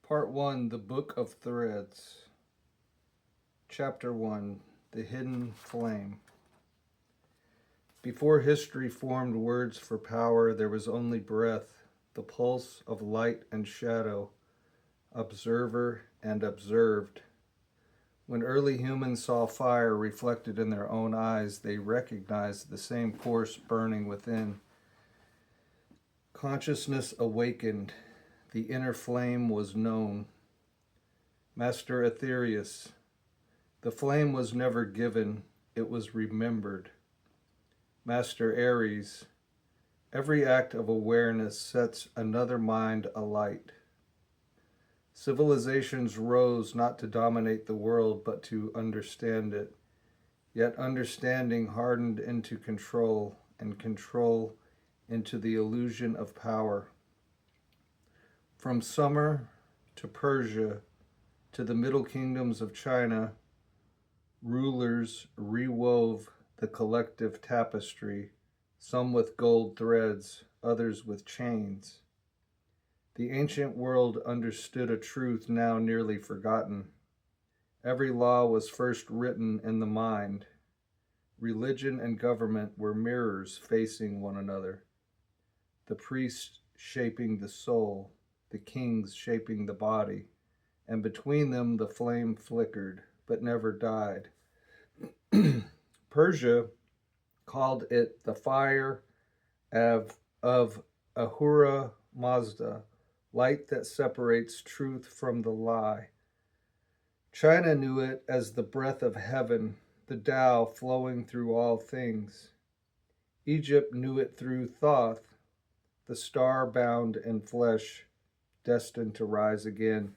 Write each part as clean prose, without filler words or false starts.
Part 1, The Book of Threads. Chapter 1, The Hidden Flame. Before history formed words for power, there was only breath, the pulse of light and shadow, observer and observed. When early humans saw fire reflected in their own eyes, they recognized the same force burning within. Consciousness awakened. The inner flame was known. Master Aetherius. The flame was never given, it was remembered. Master Aries. Every act of awareness sets another mind alight. Civilizations rose not to dominate the world, but to understand it. Yet understanding hardened into control, and control into the illusion of power. From Sumer to Persia to the Middle Kingdoms of China, rulers rewove the collective tapestry, some with gold threads, others with chains. The ancient world understood a truth now nearly forgotten. Every law was first written in the mind. Religion and government were mirrors facing one another. The priests shaping the soul, the kings shaping the body, and between them the flame flickered, but never died. Persia called it the fire of Ahura Mazda, light that separates truth from the lie. China knew it as the breath of heaven, the Tao flowing through all things. Egypt knew it through Thoth, the star bound in flesh, destined to rise again.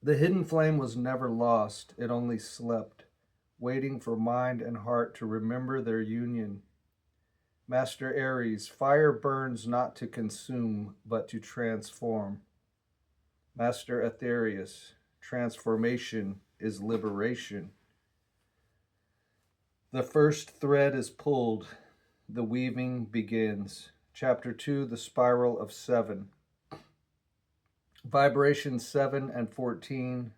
The hidden flame was never lost, it only slept, waiting for mind and heart to remember their union. Master Aries, fire burns not to consume, but to transform. Master Aetherius, transformation is liberation. The first thread is pulled, the weaving begins. Chapter 2, The Spiral of Seven. Vibrations 7 and 14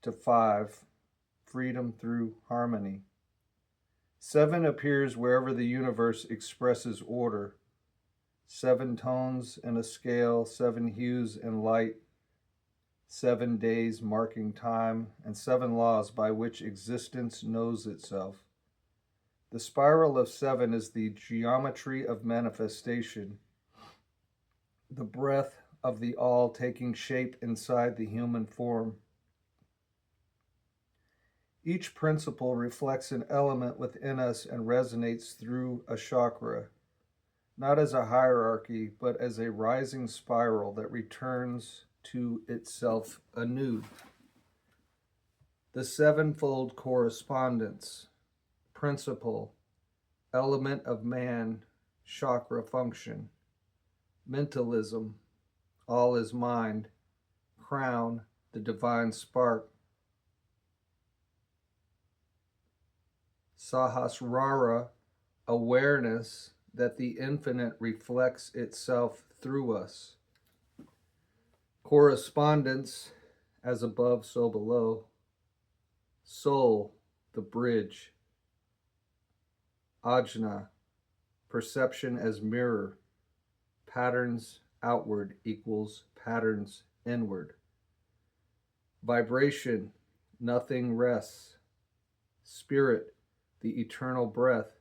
to 5. Freedom through harmony. 7 appears wherever the universe expresses order. 7 tones in a scale, 7 hues in light, 7 days marking time, and 7 laws by which existence knows itself. The spiral of 7 is the geometry of manifestation, the breath of the all taking shape inside the human form. Each principle reflects an element within us and resonates through a chakra, not as a hierarchy, but as a rising spiral that returns to itself anew. The sevenfold correspondence, principle, element of man, chakra function, mentalism, all is mind, crown, the divine spark, Sahasrara, awareness that the infinite reflects itself through us. Correspondence, as above, so below. Soul, the bridge. Ajna, perception as mirror. Patterns outward equals patterns inward. Vibration, nothing rests. Spirit, the eternal breath.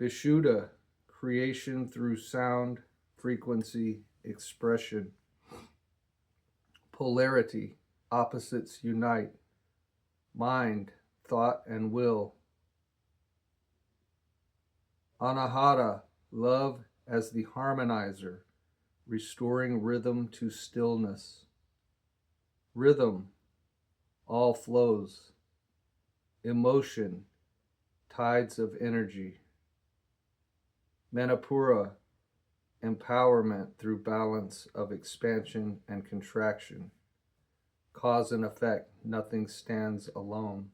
Vishuddha, creation through sound, frequency, expression. Polarity, opposites unite. Mind, thought and will. Anahata, love as the harmonizer, restoring rhythm to stillness. Rhythm, all flows. Emotion, tides of energy. Manipura, empowerment through balance of expansion and contraction. Cause and effect, nothing stands alone.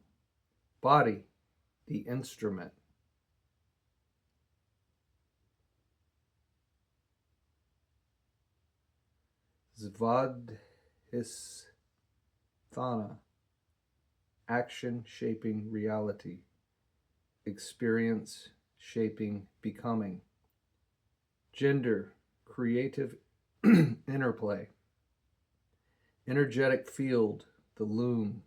Body, the instrument. Svadhisthana, action shaping reality, experience shaping becoming. Gender, creative interplay. Energetic field, the loom.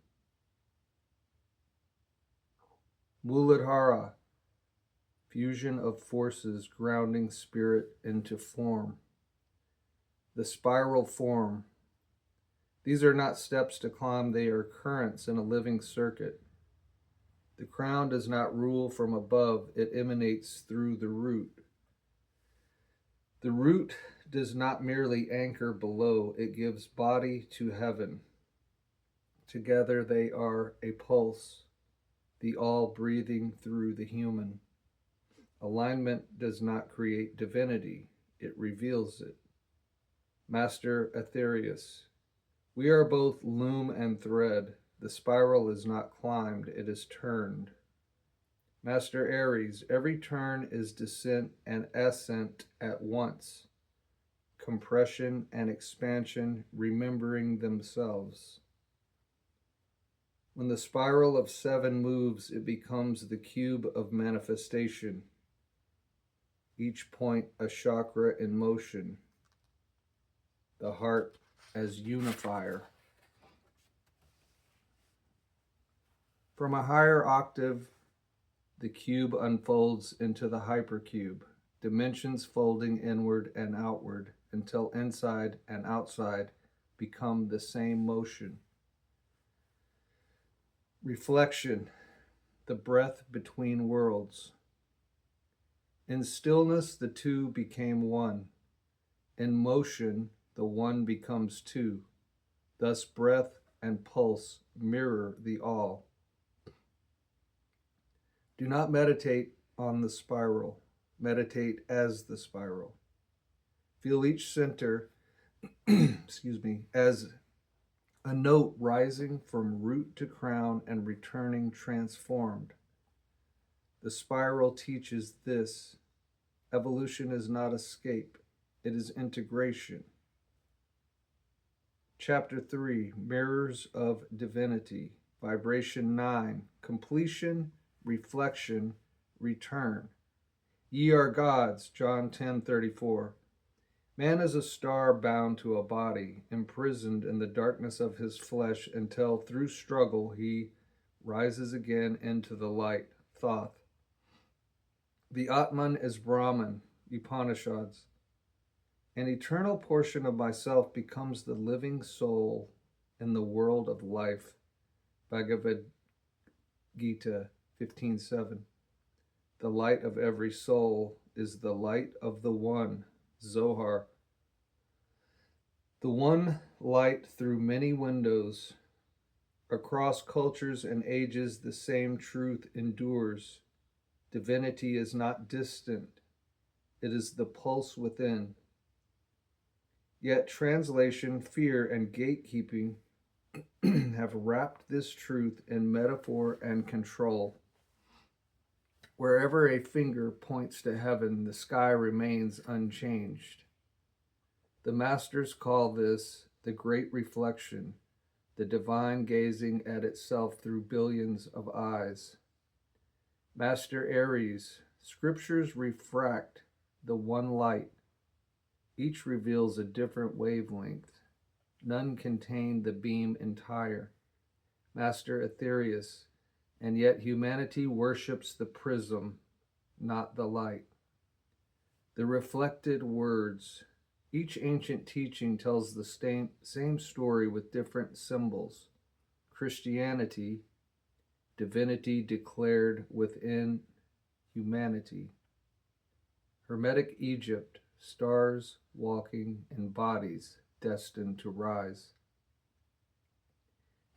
Muladhara, fusion of forces grounding spirit into form. The spiral form. These are not steps to climb, they are currents in a living circuit. The crown does not rule from above, it emanates through the root. The root does not merely anchor below, it gives body to heaven. Together they are a pulse, the all breathing through the human. Alignment does not create divinity, it reveals it. Master Aetherius, we are both loom and thread. The spiral is not climbed, it is turned. Master Aries, every turn is descent and ascent at once. Compression and expansion remembering themselves. When the spiral of 7 moves, it becomes the cube of manifestation. Each point a chakra in motion. The heart as unifier. From a higher octave, the cube unfolds into the hypercube, dimensions folding inward and outward until inside and outside become the same motion. Reflection, the breath between worlds. In stillness, the two became one. In motion, the one becomes two. Thus, breath and pulse mirror the all. Do not meditate on the spiral. Meditate as the spiral. Feel each center, as a note rising from root to crown and returning transformed. The spiral teaches this. Evolution is not escape, it is integration. Chapter 3, Mirrors of Divinity. Vibration 9, Completion, Reflection, Return. Ye are gods, John 10:34. Man is a star bound to a body, imprisoned in the darkness of his flesh until through struggle he rises again into the light. Thoth. The Atman is Brahman, Upanishads. An eternal portion of myself becomes the living soul in the world of life. Bhagavad Gita 15:7. The light of every soul is the light of the one. Zohar. The one light through many windows. Across cultures and ages, the same truth endures. Divinity is not distant. It is the pulse within. Yet translation, fear, and gatekeeping have wrapped this truth in metaphor and control. Wherever a finger points to heaven, the sky remains unchanged. The masters call this the great reflection, the divine gazing at itself through billions of eyes. Master Aries, scriptures refract the one light. Each reveals a different wavelength. None contain the beam entire. Master Aetherius, and yet humanity worships the prism, not the light. The reflected words. Each ancient teaching tells the same story with different symbols. Christianity, divinity declared within humanity. Hermetic Egypt, stars walking in bodies destined to rise.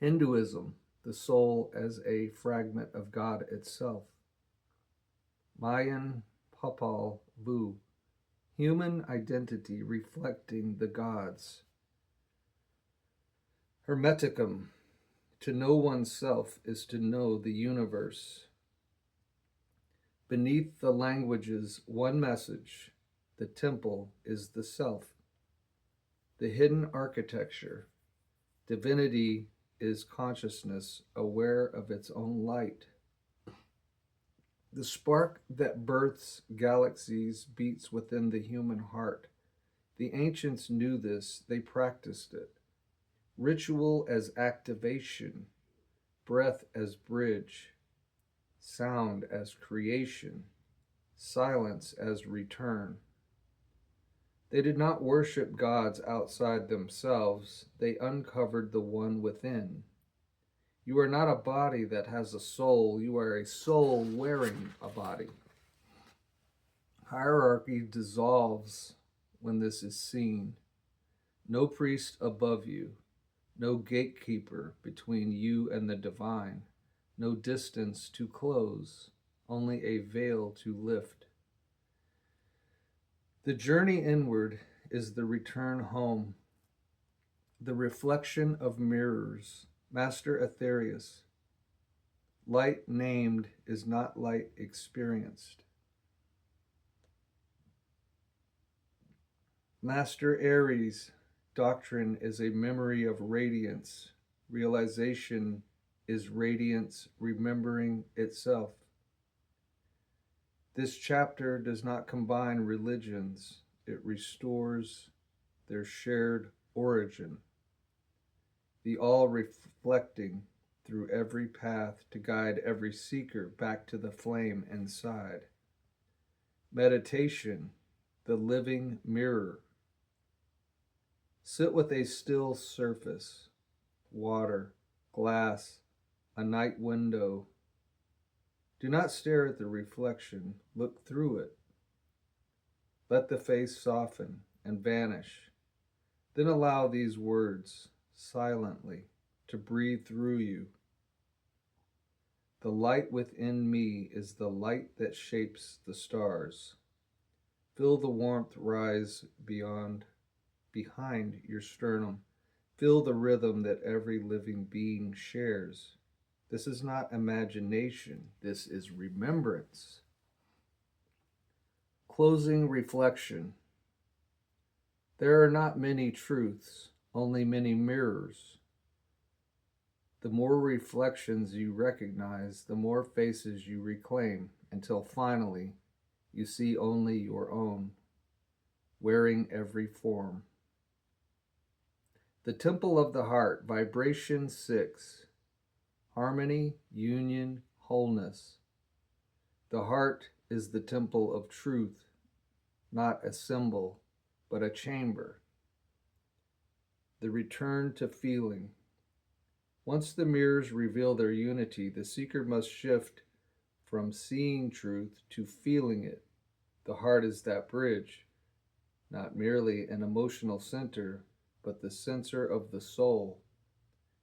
Hinduism, the soul as a fragment of God itself. Mayan Popol Vuh, human identity reflecting the gods. Hermeticum, to know oneself is to know the universe. Beneath the languages, one message, the temple is the self. The hidden architecture. Divinity is consciousness aware of its own light. The spark that births galaxies beats within the human heart. The ancients knew this, they practiced it. Ritual as activation, breath as bridge, sound as creation, silence as return. They did not worship gods outside themselves, they uncovered the one within. You are not a body that has a soul, you are a soul wearing a body. Hierarchy dissolves when this is seen. No priest above you, no gatekeeper between you and the divine, no distance to close, only a veil to lift. The journey inward is the return home, the reflection of mirrors. Master Aetherius, light named is not light experienced. Master Aries, doctrine is a memory of radiance. Realization is radiance remembering itself. This chapter does not combine religions, it restores their shared origin. The all reflecting through every path to guide every seeker back to the flame inside. Meditation, the living mirror. Sit with a still surface, water, glass, a night window. Do not stare at the reflection, look through it. Let the face soften and vanish. Then allow these words, silently, to breathe through you. The light within me is the light that shapes the stars. Feel the warmth rise behind your sternum. Feel the rhythm that every living being shares. This is not imagination, this is remembrance. Closing reflection. There are not many truths, only many mirrors. The more reflections you recognize, the more faces you reclaim, until finally you see only your own, wearing every form. The Temple of the Heart, Vibration 6, Harmony, Union, Wholeness. The heart is the temple of truth, not a symbol, but a chamber. The return to feeling. Once the mirrors reveal their unity, the seeker must shift from seeing truth to feeling it. The heart is that bridge, not merely an emotional center, but the sensor of the soul,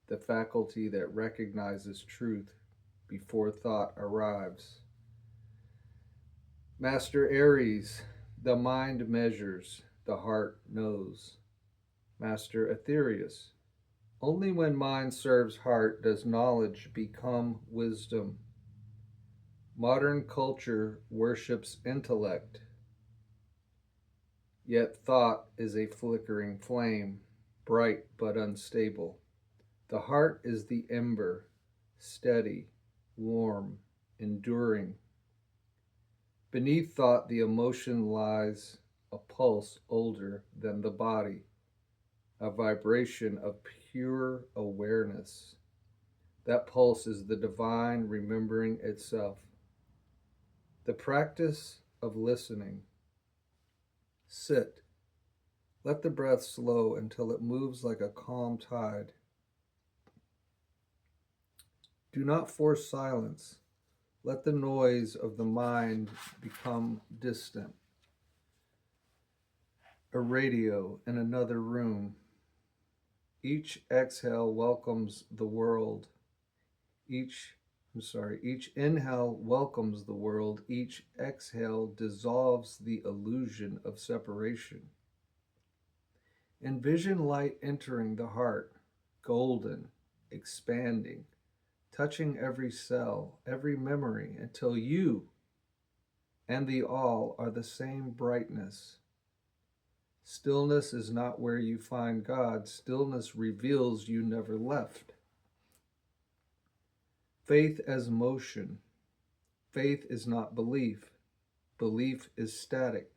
the faculty that recognizes truth before thought arrives. Master Aries, the mind measures, the heart knows. Master Aetherius, only when mind serves heart does knowledge become wisdom. Modern culture worships intellect, yet thought is a flickering flame, bright but unstable. The heart is the ember, steady, warm, enduring. Beneath thought, the emotion lies, a pulse older than the body, a vibration of pure awareness. That pulse is the divine remembering itself. The practice of listening. Sit. Let the breath slow until it moves like a calm tide. Do not force silence. Let the noise of the mind become distant. A radio in another room. Each exhale welcomes the world. Each inhale welcomes the world. Each exhale dissolves the illusion of separation. Envision light entering the heart, golden, expanding, touching every cell, every memory, until you and the all are the same brightness. Stillness is not where you find God. Stillness reveals you never left. Faith as motion. Faith is not belief. Belief is static.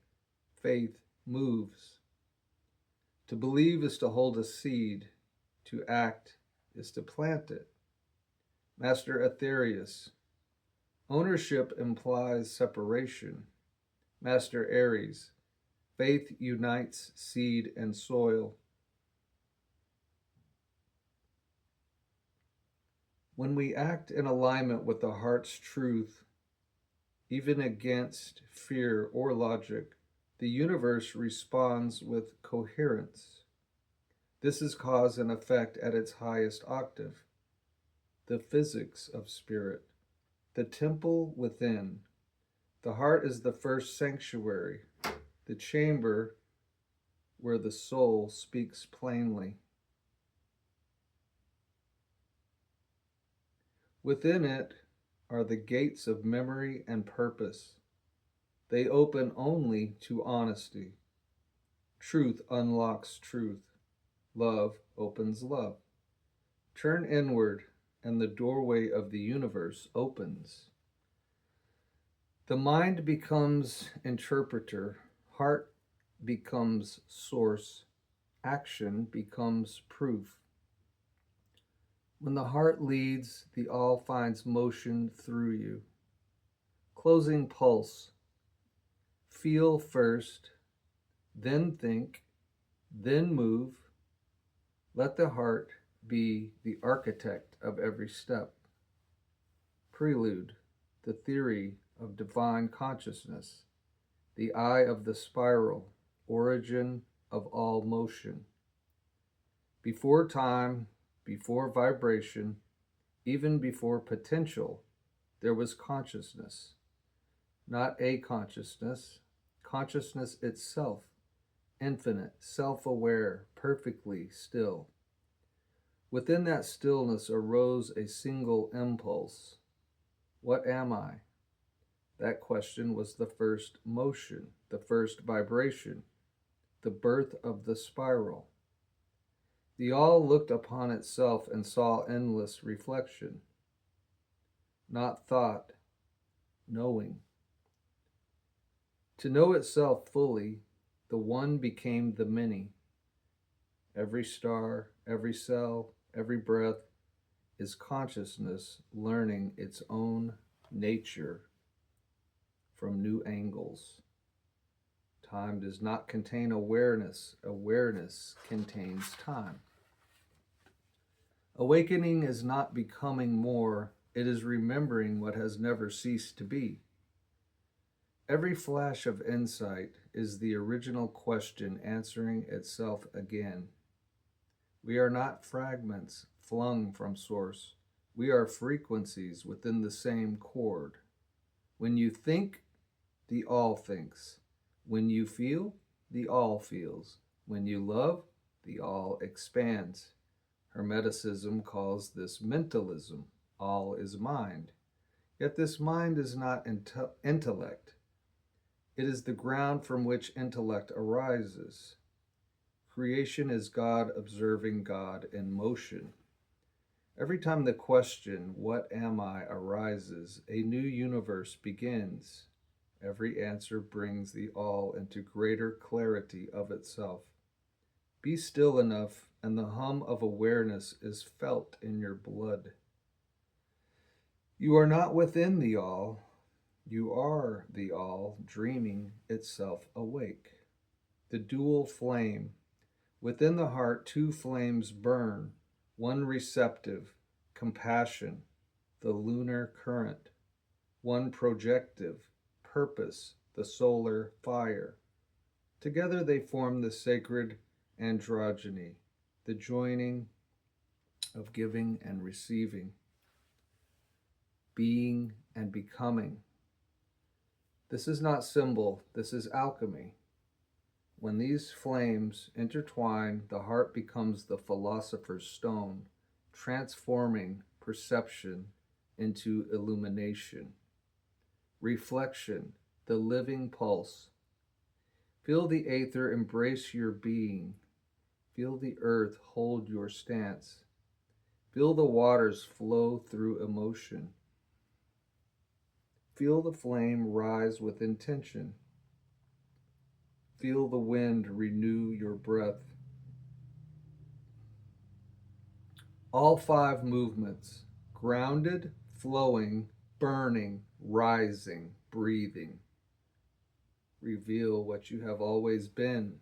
Faith moves. To believe is to hold a seed. To act is to plant it. Master Aetherius. Ownership implies separation. Master Aries. Faith unites seed and soil. When we act in alignment with the heart's truth, even against fear or logic, the universe responds with coherence. This is cause and effect at its highest octave. The physics of spirit. The temple within. The heart is the first sanctuary, the chamber where the soul speaks plainly. Within it are the gates of memory and purpose. They open only to honesty. Truth unlocks truth. Love opens love. Turn inward, and the doorway of the universe opens. The mind becomes interpreter. Heart becomes source. Action becomes proof. When the heart leads, the all finds motion through you. Closing pulse. Feel first, then think, then move. Let the heart be the architect of every step. Prelude, the theory of divine consciousness. The eye of the spiral, origin of all motion. Before time, before vibration, even before potential, there was consciousness. Not a consciousness, consciousness itself, infinite, self-aware, perfectly still. Within that stillness arose a single impulse. What am I? That question was the first motion, the first vibration, the birth of the spiral. The all looked upon itself and saw endless reflection. Not thought, knowing. To know itself fully, the one became the many. Every star, every cell, every breath is consciousness learning its own nature from new angles. Time does not contain awareness. Awareness contains time. Awakening is not becoming more. It is remembering what has never ceased to be. Every flash of insight is the original question answering itself again. We are not fragments flung from source. We are frequencies within the same chord. When you think, the all thinks. When you feel, the all feels. When you love, the all expands. Hermeticism calls this mentalism. All is mind. Yet this mind is not intellect. It is the ground from which intellect arises. Creation is God observing God in motion. Every time the question, what am I, arises, a new universe begins. Every answer brings the all into greater clarity of itself. Be still enough, and the hum of awareness is felt in your blood. You are not within the all. You are the all, dreaming itself awake. The dual flame. Within the heart, two flames burn, one receptive, compassion, the lunar current, one projective, purpose, the solar fire. Together they form the sacred androgyny, the joining of giving and receiving, being and becoming. This is not symbol, this is alchemy. When these flames intertwine, the heart becomes the philosopher's stone, transforming perception into illumination. Reflection, the living pulse. Feel the aether embrace your being. Feel the earth hold your stance. Feel the waters flow through emotion. Feel the flame rise with intention. Feel the wind renew your breath. All 5 movements: grounded, flowing, burning, rising, breathing. Reveal what you have always been,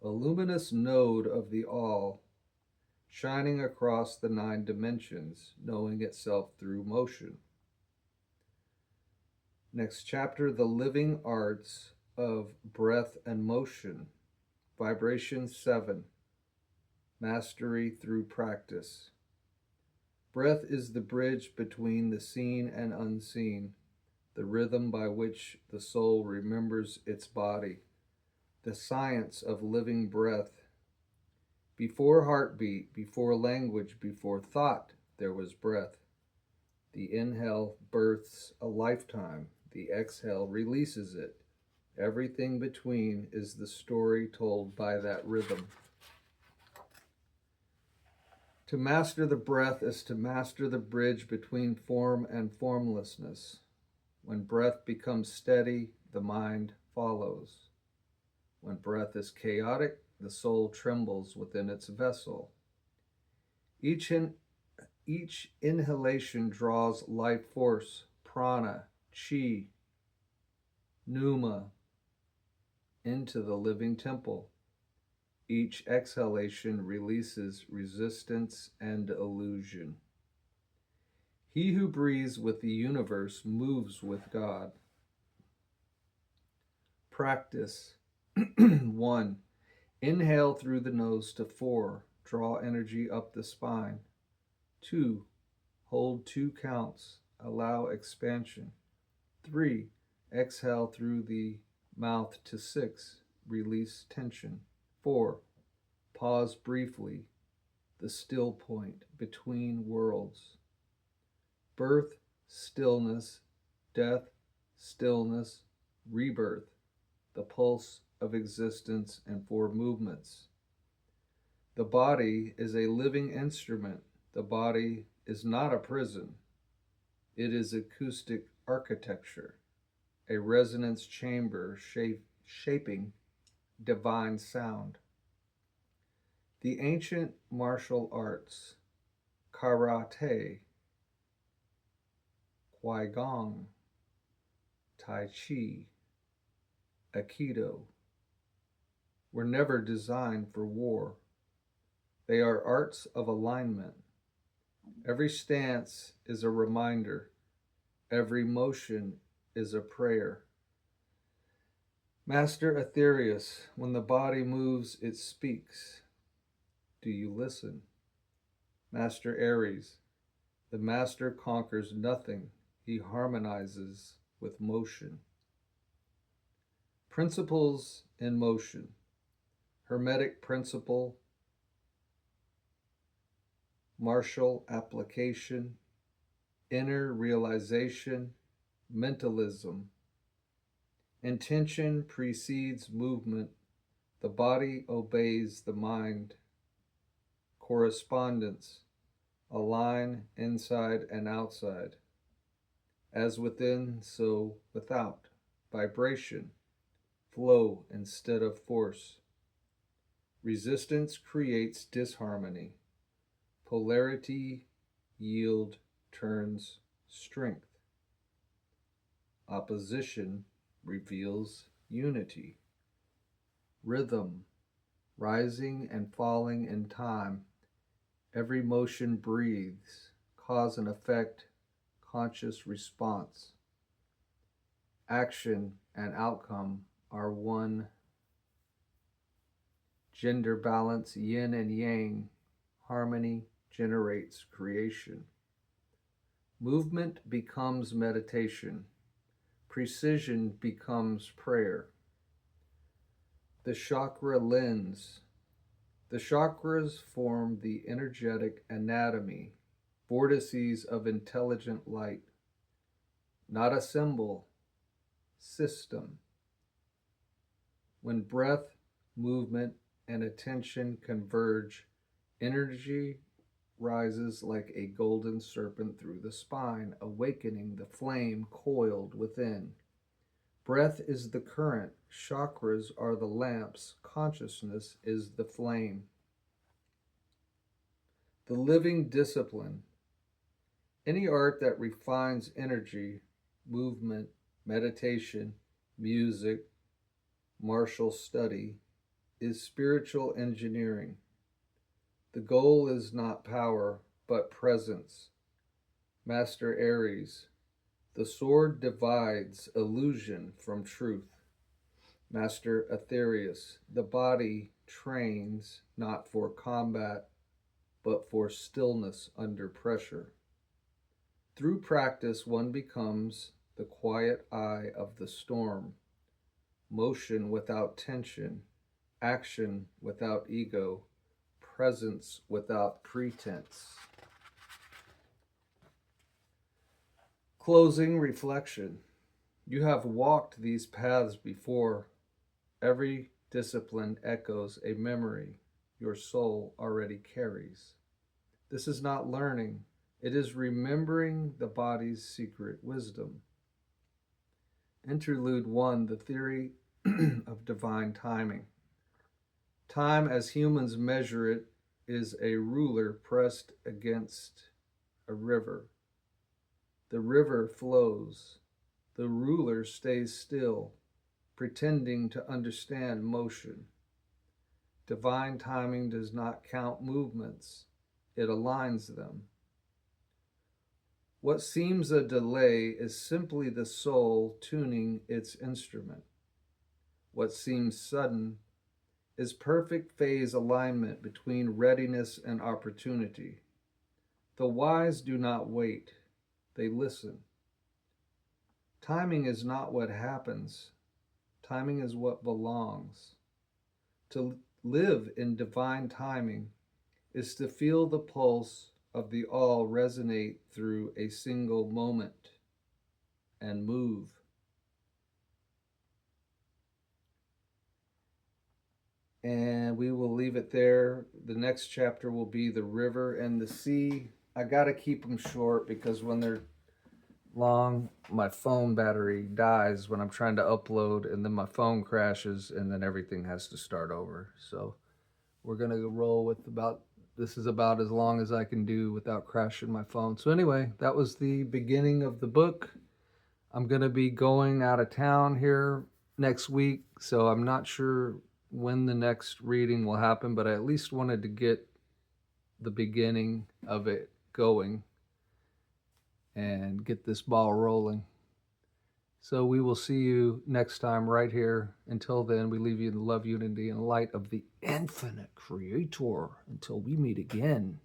a luminous node of the all, shining across the 9 dimensions, knowing itself through motion. Next chapter, the living arts of breath and motion. Vibration 7, mastery through practice. Breath is the bridge between the seen and unseen, the rhythm by which the soul remembers its body, the science of living breath. Before heartbeat, before language, before thought, there was breath. The inhale births a lifetime, the exhale releases it. Everything between is the story told by that rhythm. To master the breath is to master the bridge between form and formlessness. When breath becomes steady, the mind follows. When breath is chaotic, the soul trembles within its vessel. Each inhalation draws life force, prana, chi, pneuma, into the living temple. Each exhalation releases resistance and illusion. He who breathes with the universe moves with God. Practice. 1. Inhale through the nose to 4. Draw energy up the spine. 2. Hold 2 counts. Allow expansion. 3. Exhale through the mouth to 6. Release tension. 4. Pause briefly. The still point between worlds. Birth, stillness, death, stillness, rebirth, the pulse of existence and 4 movements. The body is a living instrument. The body is not a prison. It is acoustic architecture, a resonance chamber shaping divine sound. The ancient martial arts, karate, Qigong, Tai Chi, Aikido, were never designed for war. They are arts of alignment. Every stance is a reminder. Every motion is a prayer. Master Aetherius, when the body moves, it speaks. Do you listen? Master Aries, the master conquers nothing. He harmonizes with motion. Principles in motion. Hermetic principle, martial application, inner realization, mentalism. Intention precedes movement. The body obeys the mind. Correspondence, align inside and outside. As within, so without. Vibration, flow instead of force. Resistance creates disharmony. Polarity, yield, turns strength. Opposition reveals unity. Rhythm, rising and falling in time. Every motion breathes, cause and effect, conscious response. Action and outcome are one. Gender balance, yin and yang, harmony generates creation. Movement becomes meditation. Precision becomes prayer. The chakra lens. The chakras form the energetic anatomy, vortices of intelligent light. Not a symbol, system. When breath, movement, and attention converge, energy rises like a golden serpent through the spine, awakening the flame coiled within. Breath is the current, chakras are the lamps, consciousness is the flame. The living discipline. Any art that refines energy, movement, meditation, music, martial study, is spiritual engineering. The goal is not power, but presence. Master Aries. The sword divides illusion from truth. Master Aetherius. The body trains not for combat, but for stillness under pressure. Through practice, one becomes the quiet eye of the storm, motion without tension, action without ego, presence without pretense. Closing reflection. You have walked these paths before. Every discipline echoes a memory your soul already carries. This is not learning, it is remembering the body's secret wisdom. Interlude 1, the theory of divine timing. Time, as humans measure it, is a ruler pressed against a river. The river flows. The ruler stays still, pretending to understand motion. Divine timing does not count movements, it aligns them. What seems a delay is simply the soul tuning its instrument. What seems sudden is perfect phase alignment between readiness and opportunity. The wise do not wait, they listen. Timing is not what happens, timing is what belongs. To live in divine timing is to feel the pulse of the all resonate through a single moment and move. And we will leave it there. The next chapter will be the river and the sea. I got to keep them short because when they're long, my phone battery dies when I'm trying to upload, and then my phone crashes, and then everything has to start over. So we're going to roll with this is about as long as I can do without crashing my phone. So anyway, that was the beginning of the book. I'm going to be going out of town here next week, so I'm not sure when the next reading will happen, but I at least wanted to get the beginning of it going and get this ball rolling. So we will see you next time right here. Until then, we leave you in the love, unity, and light of the infinite creator. Until we meet again.